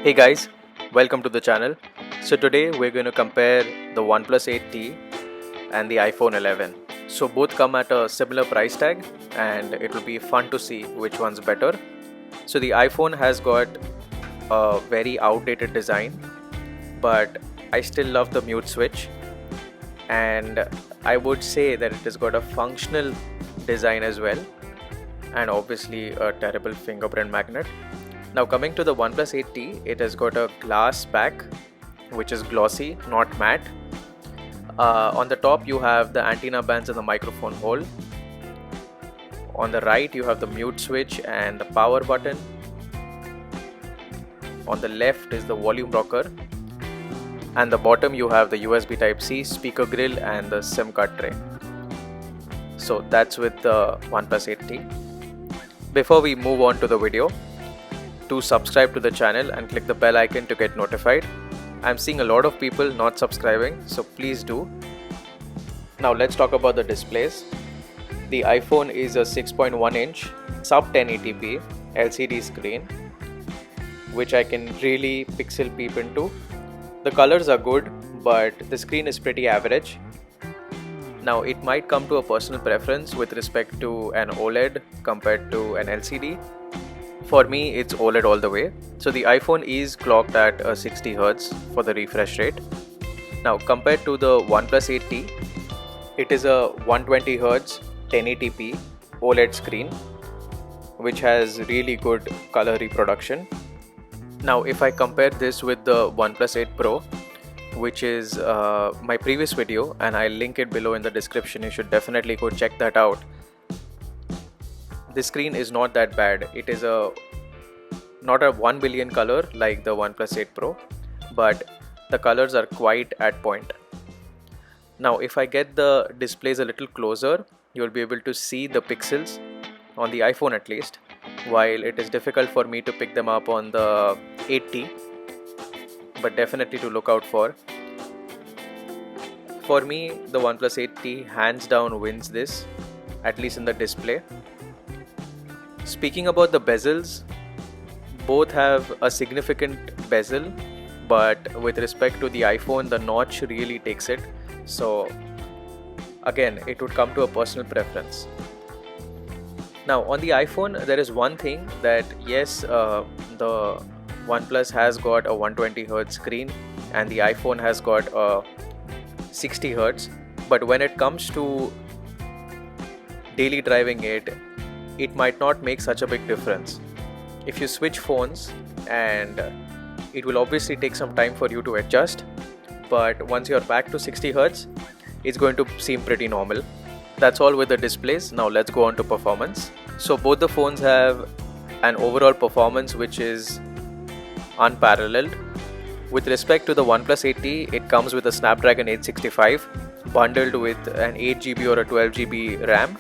Hey guys, welcome to the channel. So today we're going to compare the OnePlus 8T and the iPhone 11. So both come at a similar price tag and it will be fun to see which one's better. So the iPhone has got a very outdated design, but I still love the mute switch, and I would say that it has got a functional design as well, and obviously a terrible fingerprint magnet. Now coming to the OnePlus 8T, it has got a glass back which is glossy, not matte. On the top you have the antenna bands and the microphone hole. On the right you have the mute switch and the power button. On the left is the volume rocker, and the bottom you have the USB Type-C, speaker grill and the SIM card tray. So that's with the OnePlus 8T. Before we move on to the video, do subscribe to the channel and click the bell icon to get notified. I'm seeing a lot of people not subscribing, so please do. Now let's talk about the displays. The iPhone is a 6.1 inch sub 1080p LCD screen, which I can really pixel peep into. The colors are good, but the screen is pretty average. Now it might come to a personal preference with respect to an OLED compared to an LCD. For me, it's OLED all the way. So the iPhone is clocked at 60 Hz for the refresh rate. Now compared to the OnePlus 8T, it is a 120 Hz 1080p OLED screen, which has really good color reproduction. Now if I compare this with the OnePlus 8 Pro, which is my previous video, and I'll link it below in the description, you should definitely go check that out. The screen is not that bad. It is not a 1 billion color like the OnePlus 8 Pro, but the colors are quite at point. Now if I get the displays a little closer, you'll be able to see the pixels on the iPhone at least, while it is difficult for me to pick them up on the 8T, but definitely to look out for. For me, the OnePlus 8T hands down wins this, at least in the display. Speaking about the bezels, both have a significant bezel, but with respect to the iPhone, the notch really takes it. So again, it would come to a personal preference. Now on the iPhone, there is one thing that yes, the OnePlus has got a 120 Hz screen and the iPhone has got a 60 Hz, but when it comes to daily driving it might not make such a big difference. If you switch phones, and it will obviously take some time for you to adjust, but once you're back to 60 Hz, it's going to seem pretty normal. That's all with the displays. Now let's go on to performance. So both the phones have an overall performance which is unparalleled. With respect to the OnePlus 8T, it comes with a Snapdragon 865 bundled with an 8GB or a 12GB RAM.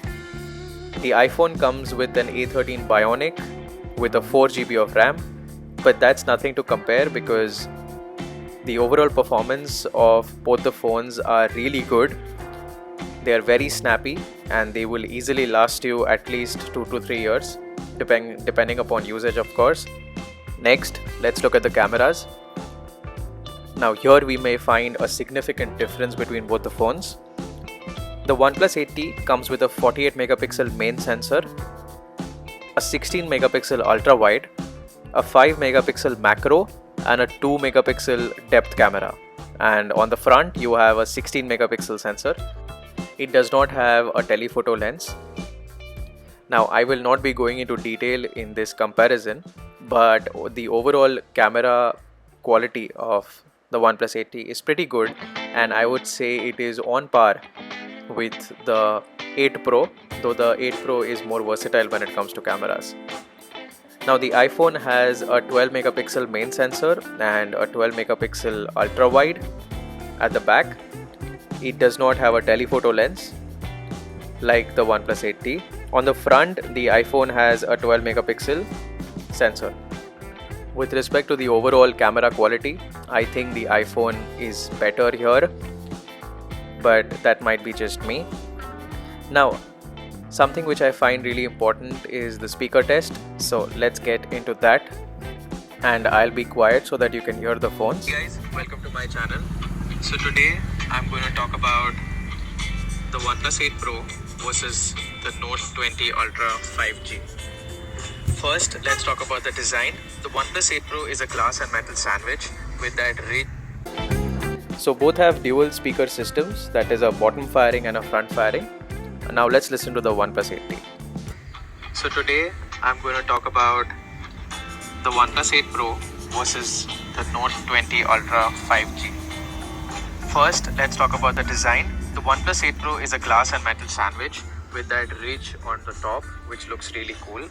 The iPhone comes with an A13 Bionic with a 4GB of RAM, but that's nothing to compare because the overall performance of both the phones are really good. They are very snappy and they will easily last you at least 2 to 3 years, depending upon usage, of course. Next, let's look at the cameras. Now here we may find a significant difference between both the phones. The OnePlus 8T comes with a 48 megapixel main sensor, a 16 megapixel ultra wide, a 5 megapixel macro and a 2 megapixel depth camera, and on the front you have a 16 megapixel sensor. It does not have a telephoto lens. Now I will not be going into detail in this comparison, but the overall camera quality of the OnePlus 8T is pretty good, and I would say it is on par with the 8 Pro, though the 8 Pro is more versatile when it comes to cameras. Now the iPhone has a 12 megapixel main sensor and a 12 megapixel ultra wide at the back. It does not have a telephoto lens like the OnePlus 8T. On the front, the iPhone has a 12 megapixel sensor. With respect to the overall camera quality, I think the iPhone is better here, but that might be just me. Now, something which I find really important is the speaker test. So let's get into that. and I'll be quiet so that you can hear the phones. Hey guys, welcome to my channel. So today I'm going to talk about the OnePlus 8 Pro versus the Note 20 Ultra 5G. First, let's talk about the design. The OnePlus 8 Pro is a glass and metal sandwich with that rich. So both have dual speaker systems, that is a bottom firing and a front firing. Now let's listen to the OnePlus 8T. So today I'm going to talk about the OnePlus 8 Pro versus the Note 20 Ultra 5G. First, let's talk about the design. The OnePlus 8 Pro is a glass and metal sandwich with that ridge on the top, which looks really cool.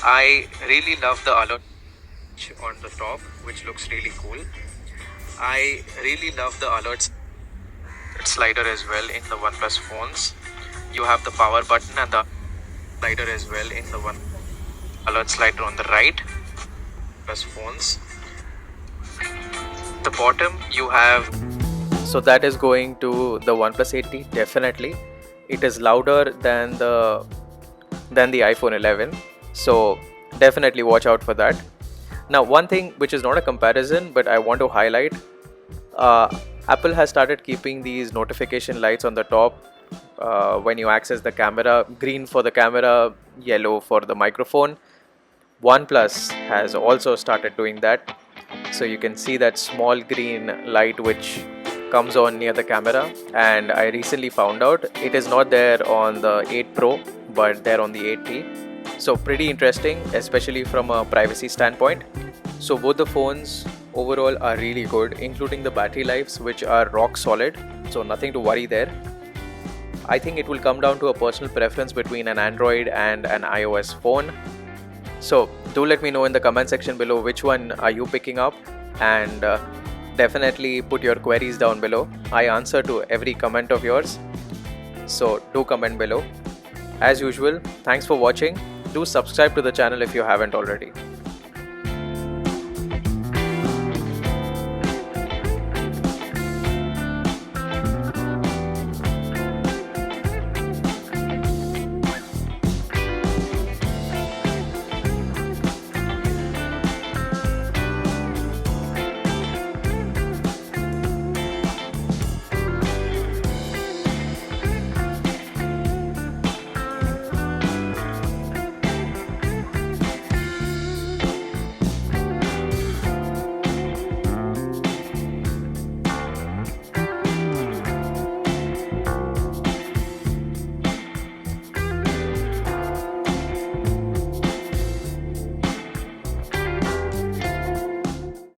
I really love the alert on the top, which looks really cool. I really love the alerts slider as well in the OnePlus phones. You have the power button and the slider as well in the one alert slider on the right plus phones. The bottom you have, so that is going to the OnePlus 8T. Definitely it is louder than the iPhone 11, so definitely watch out for that. Now, one thing which is not a comparison but I want to highlight, Apple has started keeping these notification lights on the top when you access the camera, green for the camera, yellow for the microphone. OnePlus has also started doing that, so you can see that small green light which comes on near the camera, and I recently found out it is not there on the 8 Pro but there on the 8T. So pretty interesting, especially from a privacy standpoint. So both the phones overall are really good, including the battery lives, which are rock solid, so nothing to worry there. I think it will come down to a personal preference between an Android and an iOS phone. So do let me know in the comment section below which one are you picking up, and definitely put your queries down below. I answer to every comment of yours, so do comment below. As usual, thanks for watching. Do subscribe to the channel if you haven't already.